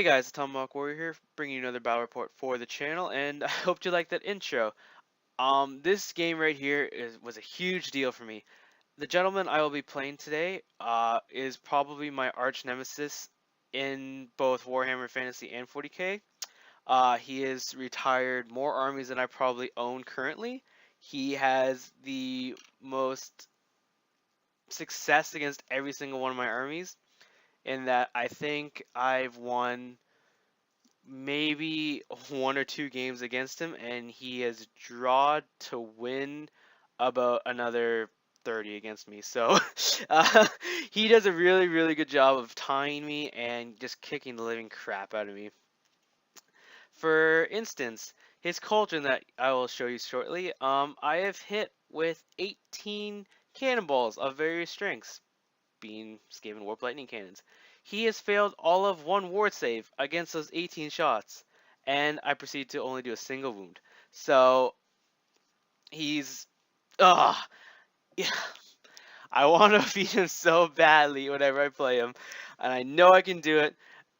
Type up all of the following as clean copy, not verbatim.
Guys, it's Tomahawk Warrior here, bringing you another battle report for the channel, and I hope you like that intro. This game right here was a huge deal for me. The gentleman I will be playing today is probably my arch nemesis in both Warhammer Fantasy and 40k. He has retired more armies than I probably own currently. He has the most success against every single one of my armies, in that I think I've won maybe one or two games against him, and he has drawn to win about another 30 against me. So uh, he does a really, really good job of tying me and just kicking the living crap out of me. For instance, his cauldron that I will show you shortly, I have hit with 18 cannonballs of various strengths, being Skaven Warp Lightning Cannons. He has failed all of one ward save against those 18 shots, and I proceed to only do a single wound. So he's, ugh, yeah. I want to beat him so badly whenever I play him, and I know I can do it.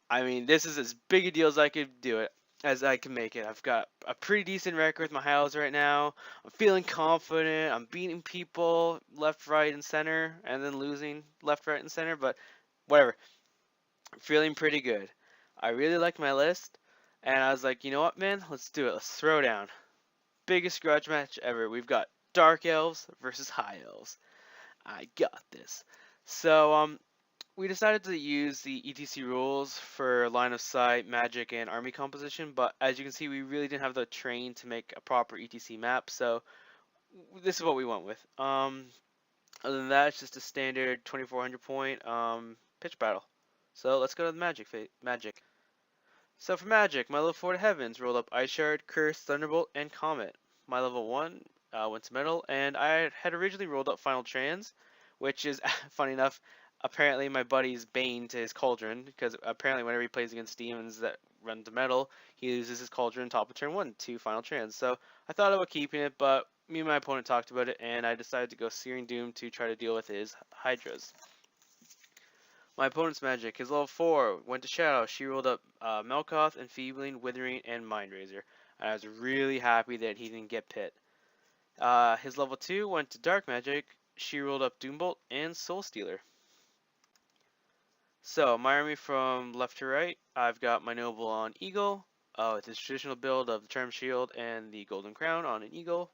I mean, this is as big a deal as I could do it, as I can make it. I've got a pretty decent record with my High Elves right now. I'm feeling confident. I'm beating people left, right, and center, and then losing left, right, and center. But whatever. I'm feeling pretty good. I really liked my list, and I was like, you know what, man? Let's do it. Let's throw down. Biggest grudge match ever. We've got Dark Elves versus High Elves. I got this. So, we decided to use the ETC rules for line of sight, magic, and army composition, but as you can see, we really didn't have the terrain to make a proper ETC map, so this is what we went with. Other than that, it's just a standard 2400 point pitch battle. So let's go to the magic. So for magic, my level 4 to heavens rolled up Ice Shard, Curse, Thunderbolt, and Comet. My level 1 went to metal, and I had originally rolled up Final Trans, which is, funny enough, apparently my buddy's bane to his cauldron, because apparently whenever he plays against demons that run to metal, he loses his cauldron top of turn 1 to Final Trans. So I thought about keeping it, but me and my opponent talked about it, and I decided to go Searing Doom to try to deal with his Hydras. My opponent's magic, his level 4 went to Shadow. She rolled up Melkoth, Enfeebling, Withering, and Mindraiser. And I was really happy that he didn't get Pit. His level 2 went to Dark Magic. She rolled up Doombolt and Soul Stealer. So, my army from left to right, I've got my Noble on Eagle. It's his traditional build of the Charm Shield and the Golden Crown on an Eagle.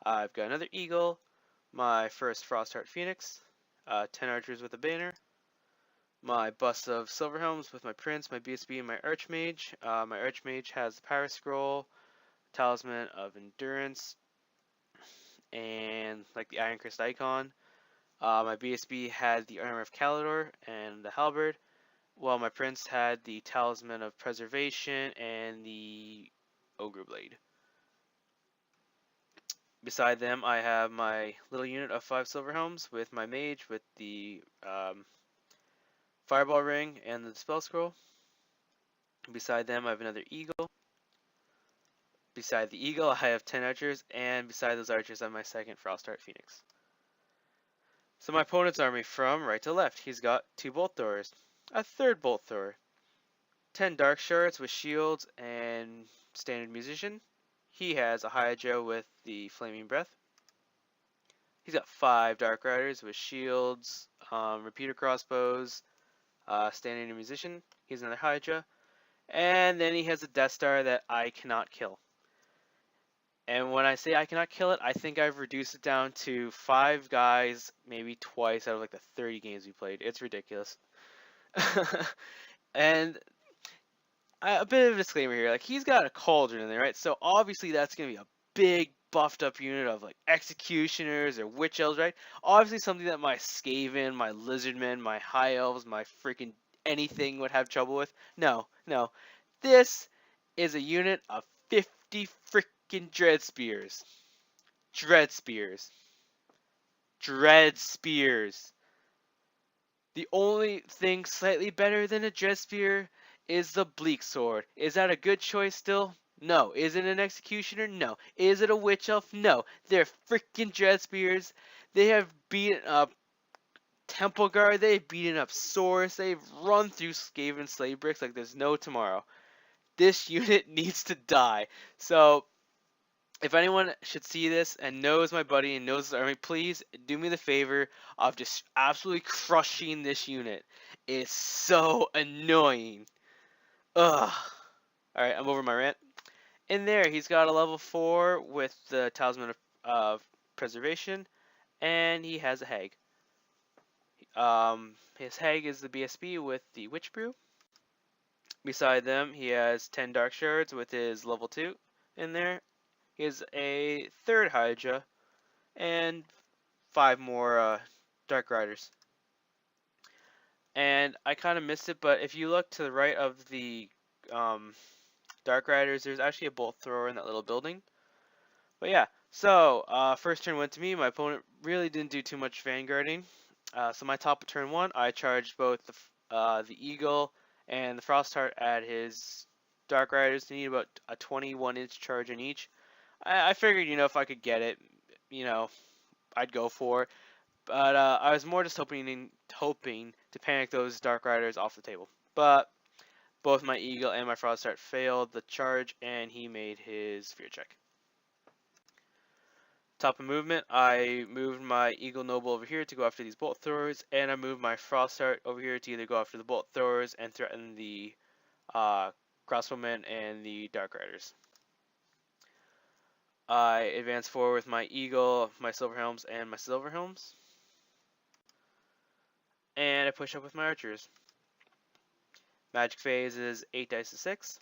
I've got another Eagle, my first Frostheart Phoenix, 10 archers with a banner, my bust of Silverhelms with my Prince, my BSB, and my Archmage. My Archmage has the Power Scroll, Talisman of Endurance, and like the Iron Crest icon. My BSB had the Armor of Calidor and the Halberd, while my Prince had the Talisman of Preservation and the Ogre Blade. Beside them, I have my little unit of 5 Silverhelms with my Mage with the Fireball Ring and the Spell Scroll. Beside them, I have another Eagle. Beside the Eagle, I have 10 archers, and beside those archers, I have my second Frostheart Phoenix. So my opponent's army from right to left, he's got 2 Bolt Throwers, a third Bolt Thrower, 10 Dark Shards with shields and Standard Musician. He has a Hydra with the Flaming Breath. He's got 5 Dark Riders with shields, repeater crossbows, Standard Musician. He's another Hydra. And then he has a Death Star that I cannot kill. And when I say I cannot kill it, I think I've reduced it down to 5 guys, maybe twice out of like the 30 games we played. It's ridiculous. And a bit of a disclaimer here, like he's got a cauldron in there, right? So obviously that's going to be a big buffed up unit of like executioners or witch elves, right? Obviously something that my Skaven, my lizardmen, my high elves, my freaking anything would have trouble with. No. This is a unit of 50 freaking Dread Spears. Dread Spears. The only thing slightly better than a Dread Spear is the Bleak Sword. Is that a good choice still? No. Is it an Executioner? No. Is it a Witch Elf? No. They're freaking Dread Spears. They have beaten up Temple Guard, they've beaten up Saurus, they've run through Skaven Slave Bricks like there's no tomorrow. This unit needs to die. So, if anyone should see this and knows my buddy and knows his army, please do me the favor of just absolutely crushing this unit. It's so annoying. Ugh. Alright, I'm over my rant. In there, he's got a level 4 with the Talisman of Preservation, and he has a Hag. His Hag is the BSB with the Witch Brew. Beside them, he has 10 Dark Shards with his level 2 in there. He has a 3rd Hydra, and 5 more Dark Riders. And I kind of missed it, but if you look to the right of the Dark Riders, there's actually a bolt thrower in that little building. But yeah, so first turn went to me. My opponent really didn't do too much vanguarding. So my top of turn 1, I charged both the Eagle and the Frostheart at his Dark Riders. They need about a 21-inch charge in each. I figured, if I could get it, I'd go for it. But I was more just hoping to panic those Dark Riders off the table. But both my Eagle and my Frostheart failed the charge, and he made his fear check. Top of movement, I moved my Eagle Noble over here to go after these bolt throwers, and I moved my Frostheart over here to either go after the bolt throwers and threaten the crossbowmen and the Dark Riders. I advance forward with my Eagle, my Silver Helms, and my Silver Helms. And I push up with my archers. Magic phase is 8 dice to 6.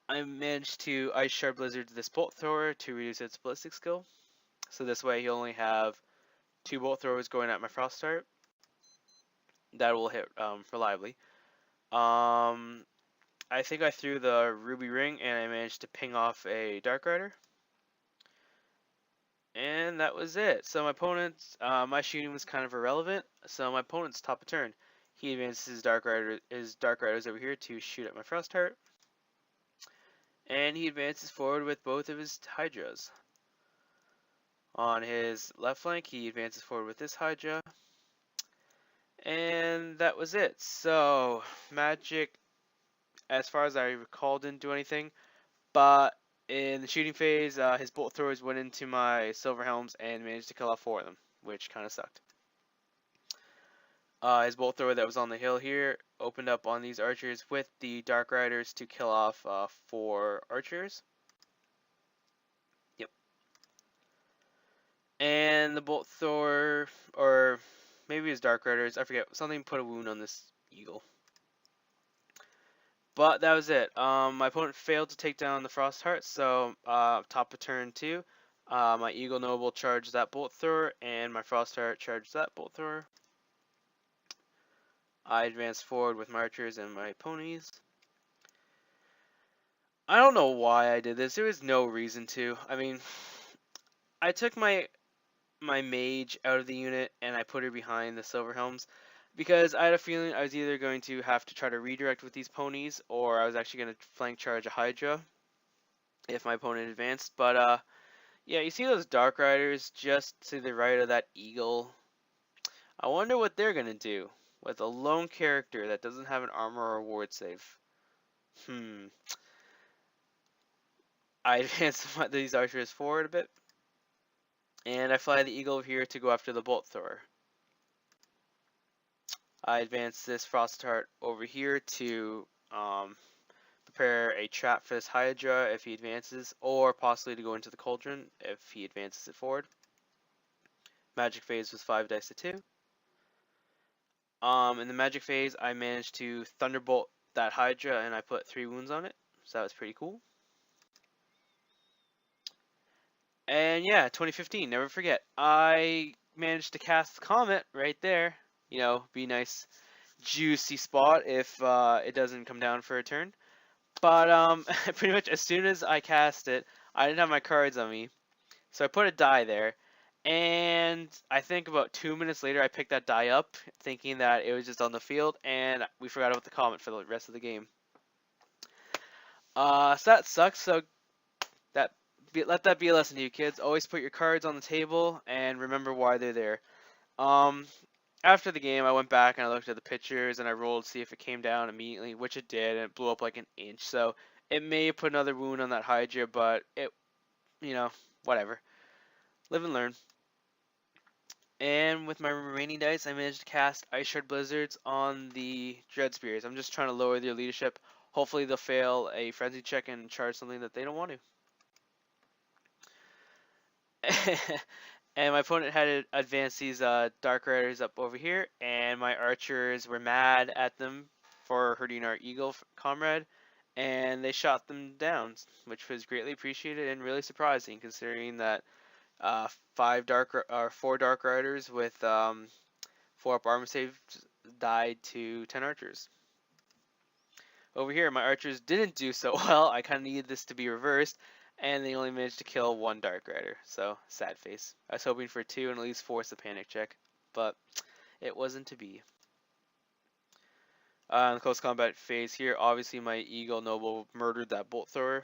I managed to Ice Shard Blizzard this bolt thrower to reduce its ballistic skill. So this way he'll only have 2 bolt throwers going at my Frostheart. That will hit reliably. I think I threw the Ruby Ring and I managed to ping off a Dark Rider. And that was it. So my opponent's, my shooting was kind of irrelevant. So my opponent's top of turn. He advances his Dark Riders over here to shoot at my Frostheart. And he advances forward with both of his Hydras. On his left flank, he advances forward with this Hydra. And that was it. So, Magic, as far as I recall, didn't do anything. But in the shooting phase, his bolt throwers went into my Silver Helms and managed to kill off 4 of them, which kind of sucked. His bolt thrower that was on the hill here opened up on these archers with the Dark Riders to kill off 4 archers. Yep. And the bolt thrower, or maybe his Dark Riders, I forget, something put a wound on this Eagle. But that was it. My opponent failed to take down the Frostheart, so top of turn 2, my Eagle Noble charged that bolt thrower, and my Frostheart charged that bolt thrower. I advanced forward with my archers and my ponies. I don't know why I did this. There was no reason to. I mean, I took my mage out of the unit and I put her behind the Silver Helms because I had a feeling I was either going to have to try to redirect with these ponies or I was actually going to flank charge a Hydra if my opponent advanced. But yeah, you see those Dark Riders just to the right of that Eagle? I wonder what they're going to do with a lone character that doesn't have an armor or a ward save. I advance these archers forward a bit. And I fly the Eagle over here to go after the bolt thrower. I advance this Frostheart over here to prepare a trap for this Hydra if he advances, or possibly to go into the Cauldron if he advances it forward. Magic phase was 5 dice to 2. In the magic phase, I managed to Thunderbolt that Hydra and I put 3 wounds on it, so that was pretty cool. And yeah, 2015, never forget. I managed to cast Comet right there. You know, be nice, juicy spot if it doesn't come down for a turn. But pretty much as soon as I cast it, I didn't have my cards on me, so I put a die there. And I think about 2 minutes later, I picked that die up, thinking that it was just on the field, and we forgot about the Comet for the rest of the game. So that sucks. So that let that be a lesson to you kids. Always put your cards on the table and remember why they're there. Um, After the game, I went back and I looked at the pictures and I rolled to see if it came down immediately, which it did, and it blew up like an inch. So it may put another wound on that Hydra, but it, you know, whatever. Live and learn. And with my remaining dice, I managed to cast Ice Shard Blizzards on the Dread Spears. I'm just trying to lower their leadership. Hopefully they'll fail a frenzy check and charge something that they don't want to. And my opponent had advanced these Dark Riders up over here, and my archers were mad at them for hurting our eagle comrade, and they shot them down, which was greatly appreciated and really surprising considering that uh, 4 Dark Riders with 4 up armor saves died to 10 archers. Over here, my archers didn't do so well. I kind of needed this to be reversed, and they only managed to kill 1 Dark Rider, so sad face. I was hoping for 2 and at least force a panic check, but it wasn't to be. In the close combat phase here, obviously my Eagle Noble murdered that Bolt Thrower.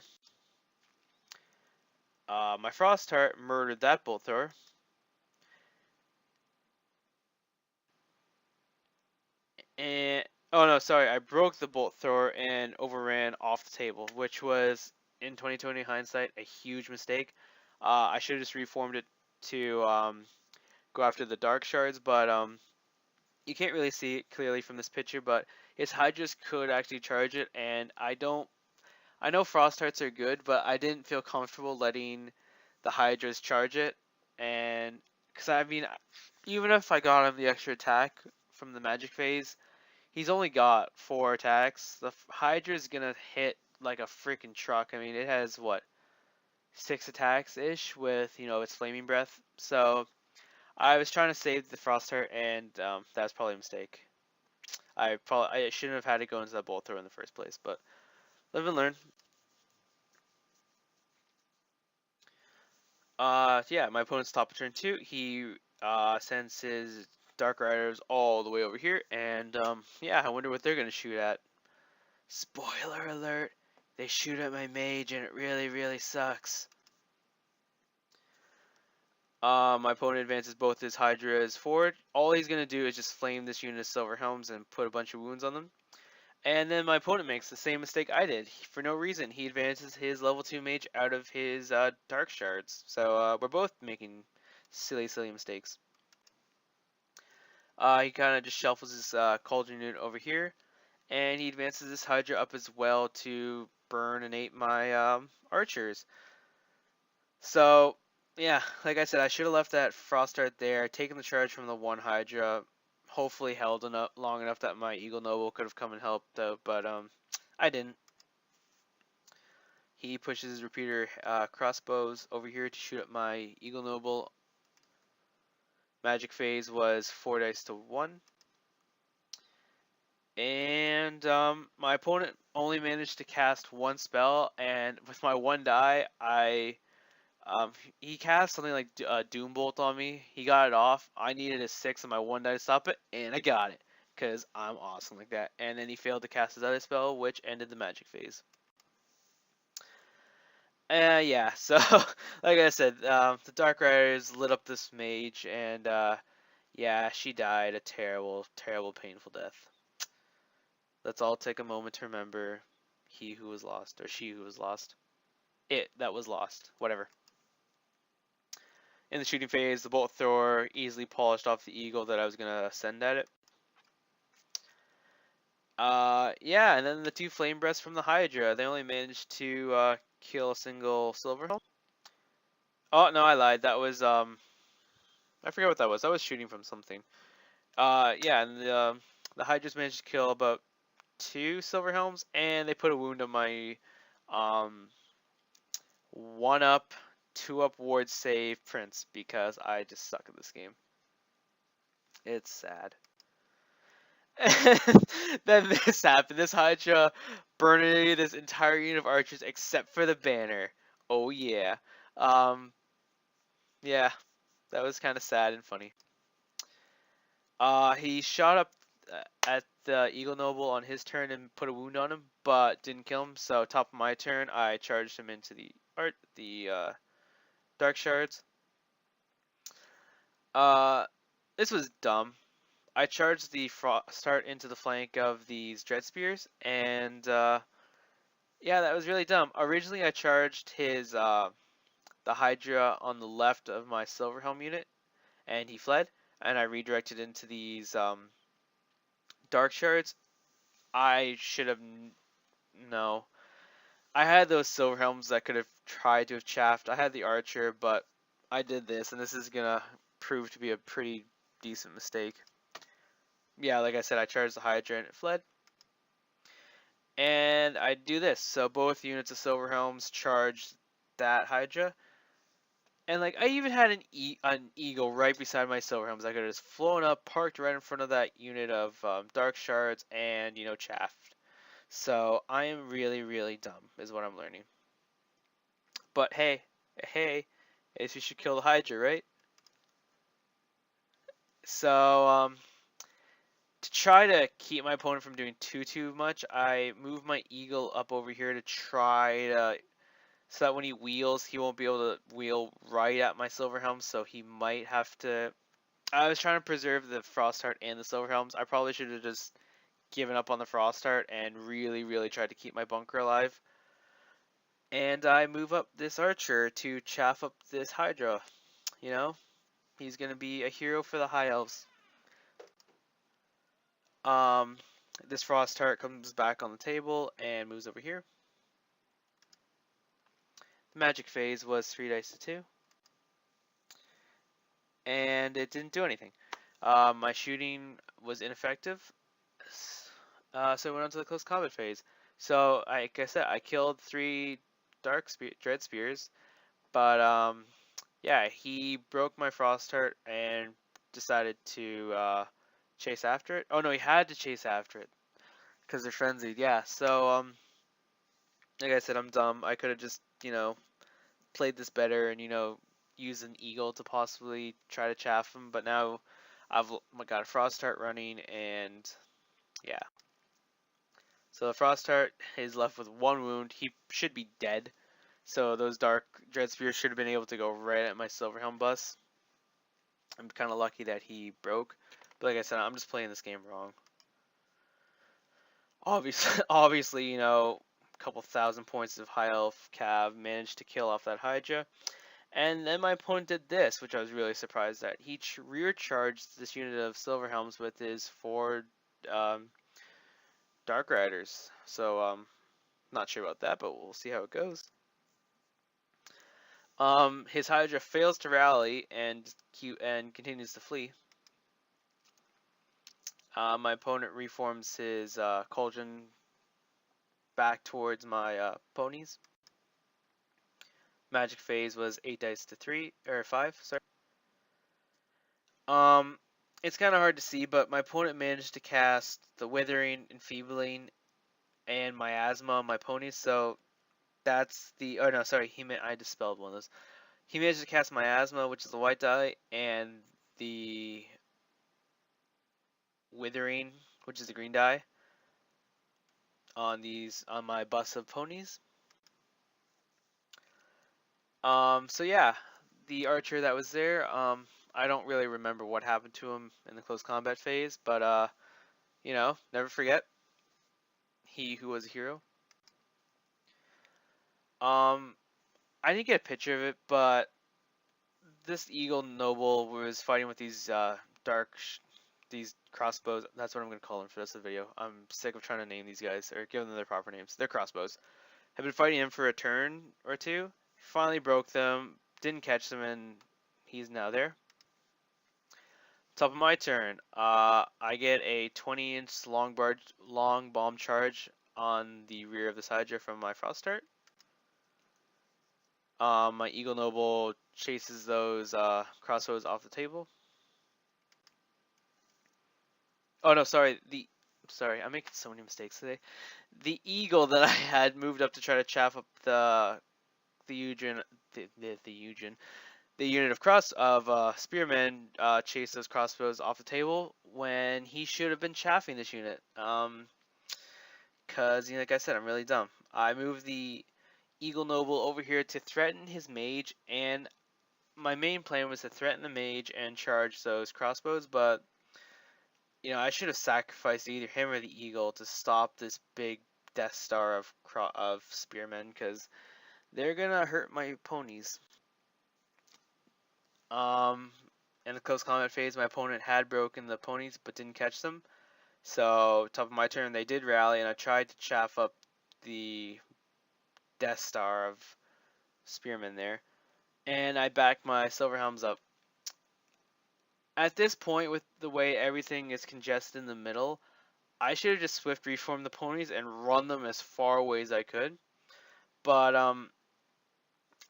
My Frost Heart murdered that Bolt Thrower. And oh no, sorry, I broke the Bolt Thrower and overran off the table, which was, in 2020 hindsight, a huge mistake. I should have just reformed it to go after the Dark Shards, but you can't really see it clearly from this picture, but his Hydras could actually charge it, and I know Frost Hearts are good, but I didn't feel comfortable letting the Hydras charge it, and because I mean, even if I got him the extra attack from the magic phase, he's only got 4 attacks. The Hydra is gonna hit like a freaking truck. I mean, it has what, 6 attacks ish with its flaming breath. So I was trying to save the Frost Heart, and that was probably a mistake. I shouldn't have had to go into that Bolt Thrower in the first place, but live and learn. Yeah, my opponent's top of turn 2. He sends his Dark Riders all the way over here, and yeah, I wonder what they're gonna shoot at. Spoiler alert, they shoot at my mage, and it really, really sucks. My opponent advances both his Hydras forward. All he's gonna do is just flame this unit of Silver Helms and put a bunch of wounds on them. And then my opponent makes the same mistake I did. For no reason, he advances his level 2 mage out of his Dark Shards. So we're both making silly, silly mistakes. He kind of just shuffles his Cauldron unit over here, and he advances this Hydra up as well to burn and ate my archers. So, yeah, like I said, I should have left that Frost Dart there, taken the charge from the 1 Hydra, hopefully held long enough that my Eagle Noble could have come and helped out, but I didn't. He pushes his repeater crossbows over here to shoot at my Eagle Noble. Magic phase was 4 dice to 1. And my opponent only managed to cast 1 spell, and with my 1 die, he cast something like Doom Bolt on me. He got it off. I needed a 6 on my 1 die to stop it, and I got it, because I'm awesome like that. And then he failed to cast his other spell, which ended the magic phase. Yeah, so, like I said, the Dark Riders lit up this mage, and yeah, she died a terrible, terrible, painful death. Let's all take a moment to remember he who was lost, or she who was lost. It that was lost, whatever. In the shooting phase, the Bolt Thrower easily polished off the Eagle that I was going to send at it. Yeah, and then the 2 Flame Breaths from the Hydra. They only managed to kill a single Silver Helm. Oh, no, I lied. That was, I forget what that was. I was shooting from something. Yeah, and the Hydras managed to kill about 2 Silver Helms, and they put a wound on my 1-up, 2-up ward save Prince, because I just suck at this game. It's sad. Then this happened. This Hydra burned this entire unit of archers except for the banner. Oh yeah. Yeah, that was kind of sad and funny. He shot up at the Eagle Noble on his turn and put a wound on him, but didn't kill him. So top of my turn, I charged him into the art, the dark shards. Uh, this was dumb. I charged the start into the flank of these dread spears, and yeah, that was really dumb. Originally, I charged his the Hydra on the left of my Silverhelm unit, and he fled, and I redirected into these dark shards. I should have no. I had those Silverhelms that could have tried to have chaffed. I had the Archer, but I did this, and this is gonna prove to be a pretty decent mistake. Yeah, like I said, I charged the Hydra and it fled. And I do this. So both units of Silverhelms charged that Hydra. And like I even had an eagle right beside my Silverhelms. I could have just flown up, parked right in front of that unit of Dark Shards, and chaffed. So I am really, really dumb, is what I'm learning. But hey, hey, I guess we should kill the Hydra, right? So to try to keep my opponent from doing too much, I move my eagle up over here to try to, so that when he wheels, he won't be able to wheel right at my Silverhelm, so he might have to. I was trying to preserve the Frostheart and the Silverhelms. I probably should have just given up on the Frostheart and really, really tried to keep my bunker alive. And I move up this Archer to chaff up this Hydra. You know, he's gonna be a hero for the High Elves. Um, this Frostheart comes back on the table and moves over here. The magic phase was 3 dice to 2. And it didn't do anything. My shooting was ineffective. So I went on to the close combat phase. So, like I said, I killed 3 dread spears. But, yeah, he broke my Frostheart and decided to chase after it. Oh no, he had to chase after it because they're frenzied. Yeah, so like I said, I'm dumb. I could have just played this better and used an eagle to possibly try to chaff him. But now I've got a Frostheart running, and yeah. So the Frostheart is left with 1 wound. He should be dead. So those Dark Dread Spears should have been able to go right at my Silverhelm bus. I'm kind of lucky that he broke. But like I said, I'm just playing this game wrong. Obviously, a couple thousand points of High Elf Cav managed to kill off that Hydra. And then my opponent did this, which I was really surprised at. He rear charged this unit of Silverhelms with his 4 Dark Riders. So, not sure about that, but we'll see how it goes. His Hydra fails to rally and continues to flee. My opponent reforms his Cauldron back towards my ponies. Magic phase was 8 dice to 3 or 5. Sorry. It's kind of hard to see, but my opponent managed to cast the Withering, Enfeebling, and Miasma on my ponies. So that's the. Oh no, sorry. I dispelled one of those. He managed to cast Miasma, which is the white die, and the Withering, which is the green die, on my bus of ponies. So yeah, the archer that was there, I don't really remember what happened to him in the close combat phase, but never forget, he who was a hero. I didn't get a picture of it, but this Eagle Noble was fighting with these these crossbows. That's what I'm gonna call them for the rest of the video. I'm sick of trying to name these guys or give them their proper names. They're crossbows. Have been fighting him for a turn or two. Finally broke them, didn't catch them, and he's now there. Top of my turn, I get a 20-inch long bomb charge on the rear of this Hydra from my Frostheart. My Eagle Noble chases those crossbows off the table. Oh no, sorry. I'm making so many mistakes today. The eagle that I had moved up to try to chaff up the unit of spearmen chase those crossbows off the table when he should have been chaffing this unit. Cause like I said, I'm really dumb. I moved the Eagle Noble over here to threaten his mage, and my main plan was to threaten the mage and charge those crossbows, but I should have sacrificed either him or the eagle to stop this big Death Star of spearmen, because they're gonna hurt my ponies. In the close combat phase, my opponent had broken the ponies but didn't catch them. So, top of my turn, they did rally, and I tried to chaff up the Death Star of spearmen there, and I backed my Silver Helms up. At this point, with the way everything is congested in the middle, I should have just swift reformed the ponies and run them as far away as I could. But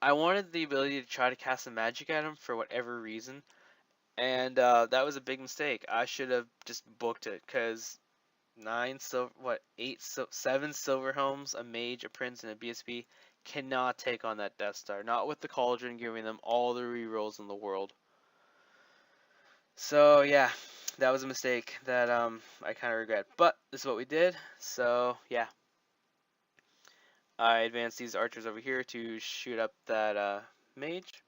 I wanted the ability to try to cast some magic at them for whatever reason, and that was a big mistake. I should have just booked it, because 7 silver helms, a mage, a prince, and a BSB cannot take on that Death Star. Not with the cauldron giving them all the rerolls in the world. So yeah, that was a mistake that I kind of regret. But this is what we did. So yeah, I advanced these archers over here to shoot up that mage.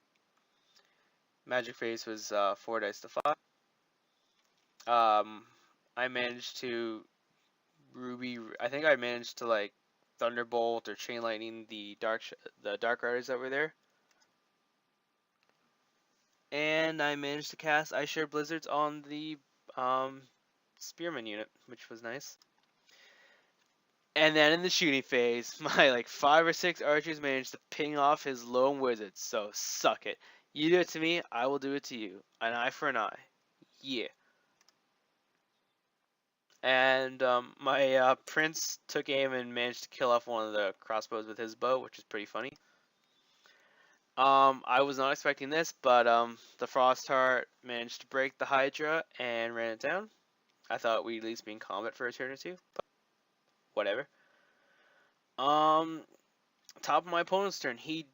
Magic phase was 4 dice to 5. I managed to I think I managed to like thunderbolt or chain lightning the dark riders that were there. And I managed to cast Ice Shard Blizzards on the spearman unit, which was nice. And then in the shooting phase, my like 5 or 6 archers managed to ping off his lone wizards. So suck it. You do it to me, I will do it to you. An eye for an eye. Yeah. And my prince took aim and managed to kill off one of the crossbows with his bow, which is pretty funny. I was not expecting this, but the Frostheart managed to break the Hydra and ran it down. I thought we'd at least be in combat for a turn or two, but whatever. Top of my opponent's turn, he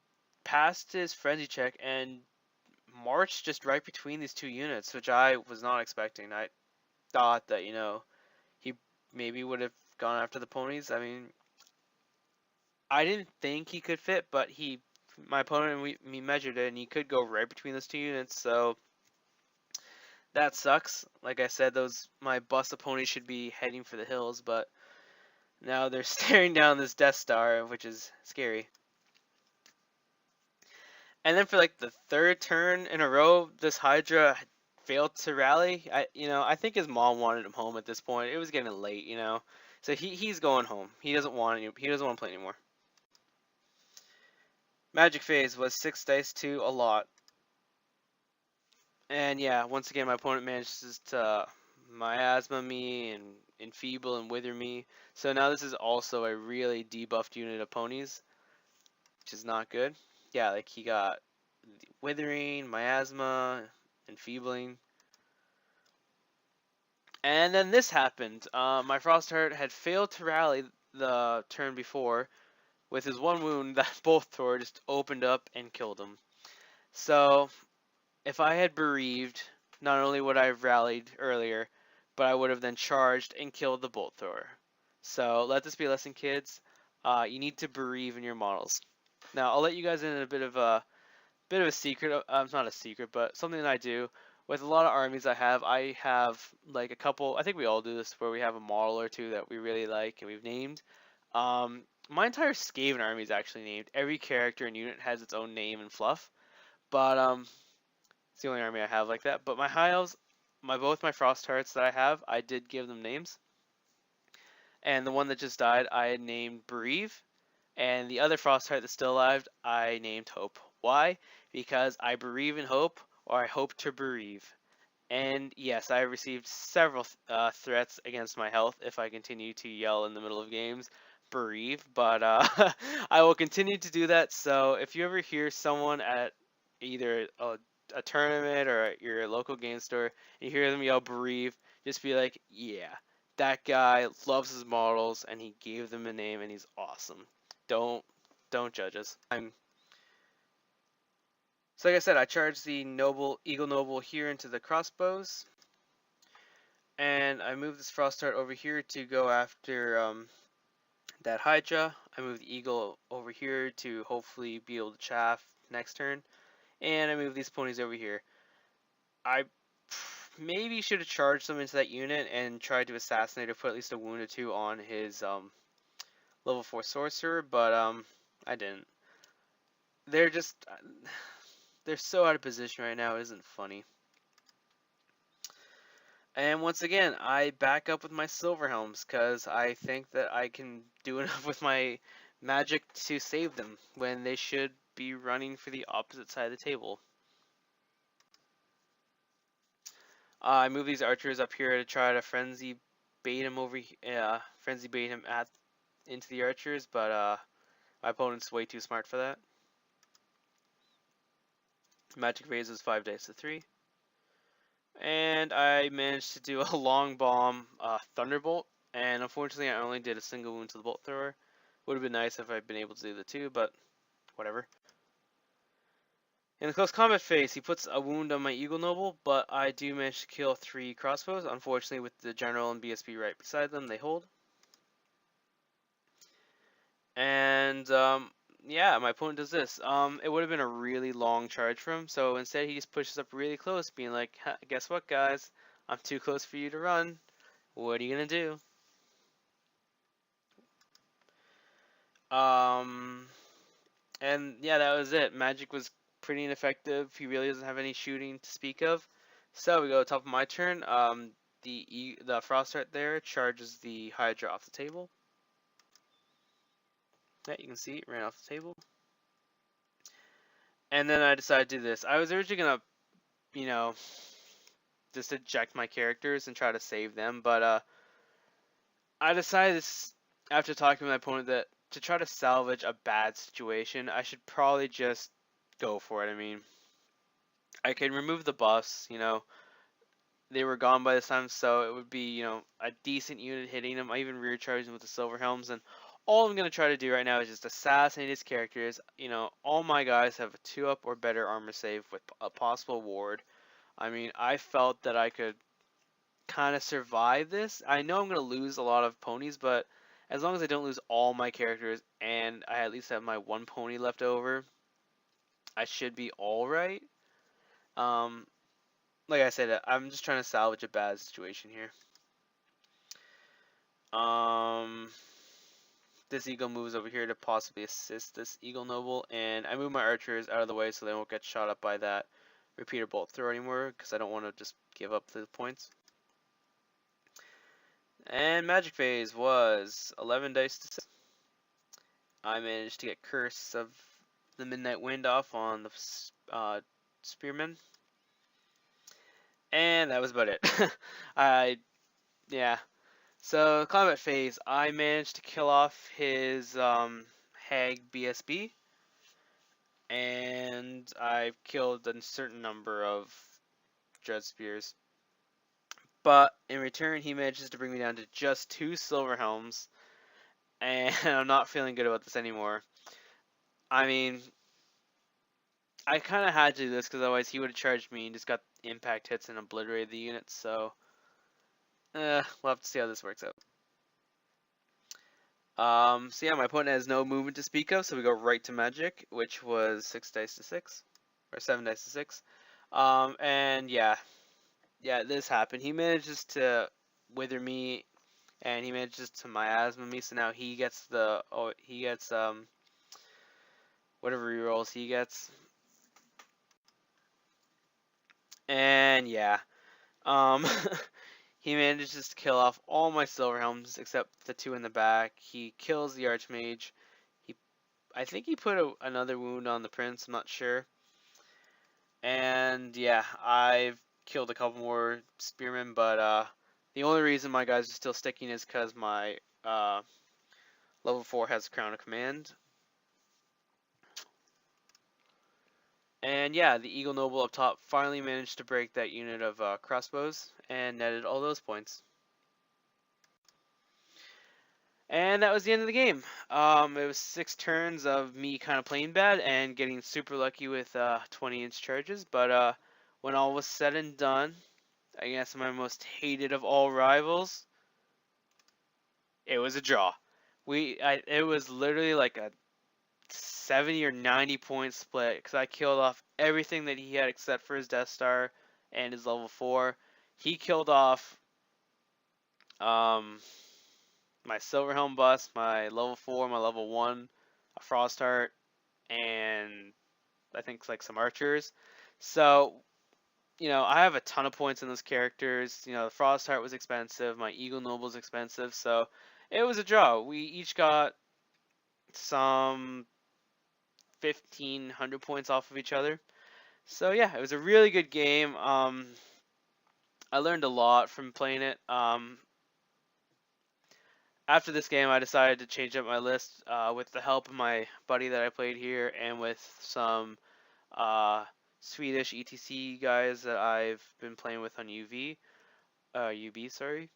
passed his frenzy check and marched just right between these 2 units, which I was not expecting. I thought that, he maybe would have gone after the ponies. I mean, I didn't think he could fit, but my opponent and we measured it, and he could go right between those 2 units, so that sucks. Like I said, my bust ponies should be heading for the hills, but now they're staring down this Death Star, which is scary. And then for like the 3rd turn in a row, this Hydra failed to rally. I think his mom wanted him home at this point. It was getting late, so he's going home. He doesn't want to play anymore. Magic phase was 6 dice to a lot. And yeah, once again, my opponent manages to miasma me and enfeeble and wither me. So now this is also a really debuffed unit of ponies, which is not good. Yeah, like he got withering, miasma, enfeebling. And then this happened. My Frostheart had failed to rally the turn before. With his 1 wound, that bolt thrower just opened up and killed him. So, if I had bereaved, not only would I have rallied earlier, but I would have then charged and killed the bolt thrower. So, let this be a lesson, kids. You need to bereave in your models. Now, I'll let you guys in a bit of a secret. Not a secret, but something that I do. With a lot of armies I have like a couple, I think we all do this, where we have a model or 2 that we really like and we've named. My entire Skaven army is actually named. Every character and unit has its own name and fluff. But it's the only army I have like that. But my High Elves, both my Frosthearts that I have, I did give them names. And the one that just died, I had named Bereave. And the other Frostheart that's still alive, I named Hope. Why? Because I bereave in hope, or I hope to bereave. And yes, I received several threats against my health if I continue to yell in the middle of games. Bereave, but I will continue to do that. So if you ever hear someone at either a tournament or at your local game store and you hear them yell bereave, just be like, yeah, that guy loves his models and he gave them a name and he's awesome. Don't judge us. So like I said, I charged the Eagle Noble here into the crossbows, and I moved this Frostheart over here to go after that Hydra. I move the eagle over here to hopefully be able to chaff next turn. And I move these ponies over here. I maybe should have charged them into that unit and tried to assassinate or put at least a wound or two on his level 4 sorcerer, but I didn't. They're just they're so out of position right now, it isn't funny. And once again, I back up with my silver helms because I think that I can do enough with my magic to save them when they should be running for the opposite side of the table. I move these archers up here to try to frenzy bait him into the archers, but my opponent's way too smart for that. Magic raises 5 dice to 3. And I managed to do a long bomb thunderbolt, and unfortunately I only did a single wound to the bolt thrower. Would have been nice if I'd been able to do the 2, but whatever. In the close combat phase, he puts a wound on my Eagle Noble, but I do manage to kill 3 crossbows. Unfortunately, with the General and BSB right beside them, they hold. And yeah, my opponent does this. It would have been a really long charge for him, so instead he just pushes up really close, being like, guess what, guys? I'm too close for you to run. What are you gonna do? And yeah, that was it. Magic was pretty ineffective. He really doesn't have any shooting to speak of. So we go to top of my turn. The frost right there charges the Hydra off the table. Yeah, you can see it ran off the table. And then I decided to do this. I was originally gonna, you know, just eject my characters and try to save them, but I decided this, after talking to my opponent, that to try to salvage a bad situation, I should probably just go for it. I mean, I can remove the buffs, they were gone by this time, so it would be, a decent unit hitting them. I even rear charged them with the silver helms, and all I'm going to try to do right now is just assassinate his characters. All my guys have a 2-up or better armor save with a possible ward. I mean, I felt that I could kind of survive this. I know I'm going to lose a lot of ponies, but as long as I don't lose all my characters and I at least have my 1 pony left over, I should be alright. Like I said, I'm just trying to salvage a bad situation here. This eagle moves over here to possibly assist this eagle noble, and I move my archers out of the way so they won't get shot up by that repeater bolt thrower anymore, because I don't want to just give up the points. And magic phase was 11 dice to 6. I managed to get Curse of the Midnight Wind off on the spearmen. And that was about it. Yeah. So, combat phase, I managed to kill off his Hag BSB. And I killed a certain number of Dread Spears. But in return, he manages to bring me down to just 2 silver helms. And I'm not feeling good about this anymore. I mean, I kind of had to do this because otherwise he would have charged me and just got impact hits and obliterated the units. So, we'll have to see how this works out. So yeah, my opponent has no movement to speak of, so we go right to magic, which was 6 dice to 6, or 7 dice to 6. And yeah, this happened. He manages to wither me, and he manages to miasma me. So now he gets whatever rerolls he gets. And yeah, he manages to kill off all my silver helms except the 2 in the back. He kills the archmage. I think he put another wound on the prince. I'm not sure. And yeah, I've killed a couple more spearmen, but the only reason my guys are still sticking is because my level 4 has Crown of Command. And yeah, the Eagle Noble up top finally managed to break that unit of crossbows and netted all those points. And that was the end of the game. It was 6 turns of me kind of playing bad and getting super lucky with 20-inch charges. But when all was said and done, against my most hated of all rivals, it was a draw. It was literally like a 70 or 90 point split because I killed off everything that he had except for his Death Star and his level 4. He killed off um, my Silverhelm bust, my level 4, my level 1, a Frostheart, and I think like some archers. So, I have a ton of points in those characters. The Frostheart was expensive, my Eagle Noble was expensive, so it was a draw. We each got some 1,500 points off of each other. So yeah, it was a really good game. I learned a lot from playing it. After this game, I decided to change up my list with the help of my buddy that I played here and with some uh, Swedish ETC guys that I've been playing with on UB, sorry.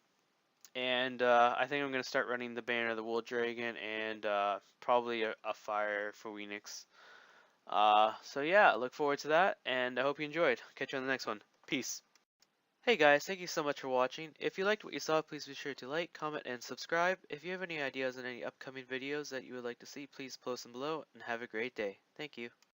And I think I'm going to start running the Banner of the Wool Dragon and probably a Fire for Weenix. So yeah, I look forward to that, and I hope you enjoyed. Catch you on the next one. Peace. Hey guys, thank you so much for watching. If you liked what you saw, please be sure to like, comment, and subscribe. If you have any ideas on any upcoming videos that you would like to see, please post them below, and have a great day. Thank you.